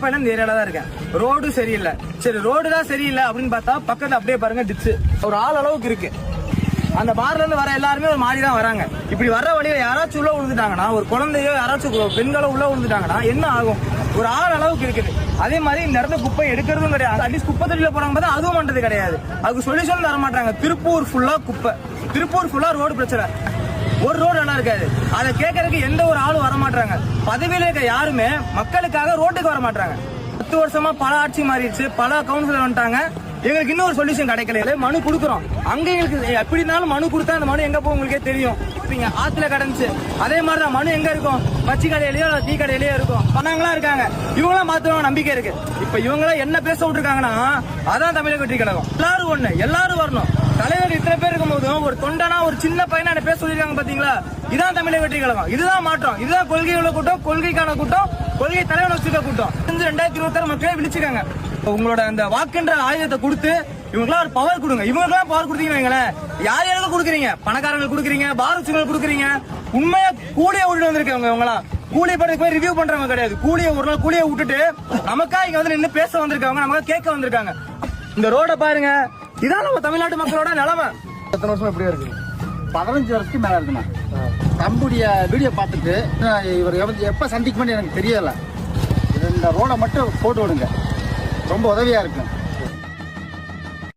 பையன் இந்த ஏரியால தான் இருக்கேன். ரோடு சரியில்லை. சரி, ரோடு தான் சரியில்லை அப்படின்னு பார்த்தா பக்கத்துல அப்படியே பாருங்க டிச்சு ஒரு ஆள் அளவுக்கு இருக்கு. அந்த பார்ல இருந்து வர எல்லாருமே ஒரு மாதிரி தான் வராங்க. இப்படி வர்ற வழியில யாராச்சும் உள்ள விழுந்துட்டாங்கன்னா, ஒரு குழந்தையோ யாராச்சும் பெண்களோ உள்ள விழுந்துட்டாங்கன்னா என்ன ஆகும்? ஒரு ஆள் அளவுக்கு இருக்குது. அதே மாதிரி இந்த இடத்துல குப்பை எடுக்கிறதும் கிடையாது. அட்லீஸ்ட் குப்பை தொட்டில போறாங்க பார்த்தா அதுவும் பண்றது கிடையாது. அதுக்கு சொல்யூஷன் தர மாட்டாங்க. திருப்பூர் ஃபுல்லா குப்பை, திருப்பூர் ஃபுல்லா ரோடு பிரச்சனை. ஒரு ரோடு நல்லா இருக்காது. அதை கேட்கறதுக்கு எந்த ஒரு ஆளும் வர மாட்டாங்க. பதவியில இருக்க யாருமே மக்களுக்காக ரோட்டுக்கு வர மாட்டாங்க. 10 வருஷமா பல ஆட்சி மாறிடுச்சு, பல கவுன்சிலர் வந்துட்டாங்க. எங்களுக்கு இன்னும் ஒரு சொல்யூஷன் கிடைக்கல. மனு கொடுக்குறோம். அங்க எங்களுக்கு எப்படினாலும் மனு கொடுத்தா அந்த மனு எங்க போகும் உங்களுக்கே தெரியும். ஆத்துல கடந்துச்சு. அதே மாதிரிதான் மனு எங்க இருக்கும்? மச்சி கடையிலயோ டீ கடையிலயோ இருக்கும். பணங்களா இருக்காங்க. இவங்களாம் மாத்துவாங்க நம்பிக்கை இருக்கு. இப்ப இவங்களாம் என்ன பேச விட்டுருக்காங்கன்னா அதான் தமிழக வெற்றி கழகம். எல்லாரும் ஒண்ணு, எல்லாரும் வரணும். தலைவர் இத்தனை பேர் இருக்கும் போதும் ஒரு தொண்டனா ஒரு சின்ன பையனா என்ன பேச சொல்லிருக்காங்க பாத்தீங்களா? இதான் தமிழக வெற்றி கழகம். இதுதான் மாற்றம். இதுதான் கொள்கை உள்ள கூட்டம், கொள்கைக்கான கூட்டம், கொள்கை தலைவர் வச்சுக்க கூட்டம். 2026 மக்களே விழிச்சுக்காங்க. உங்களோட அந்த வாக்குன்ற ஆயுதத்தை கொடுத்து இவங்களாம் ஒரு பவர் கொடுங்க. இவங்களுக்கெல்லாம் பவர் கொடுத்தீங்கன்னா யார் யாருக்கு கொடுக்குறீங்க? பணக்காரங்களுக்கு கொடுக்குறீங்க, பாரூச்சுங்களுக்கு கொடுக்குறீங்க. உண்மையா கூலியை விட்டு வந்திருக்கவங்க இவங்களாம். கூலி படத்துக்கு போய் ரிவ்யூ பண்றவங்க கிடையாது. கூலியை ஒரு நாள் கூலியை விட்டுட்டு நமக்கா இங்க வந்து நின்று பேச வந்திருக்காங்க, நமக்கு கேட்க வந்திருக்காங்க. இந்த ரோட பாருங்க. இதான் நம்ம தமிழ்நாட்டு மக்களோட நிலைமை. எத்தனை வருஷம் எப்படியா இருக்கு? 15 வருஷத்துக்கு மேல இருக்குண்ணா. தம்புடைய வீடியோ பார்த்துட்டு இவர் எப்ப சந்திக்குமென்னு எனக்கு தெரியல. இந்த ரோட மட்டும் போட்டு விடுங்க, ரொம்ப உதவியா இருக்கு.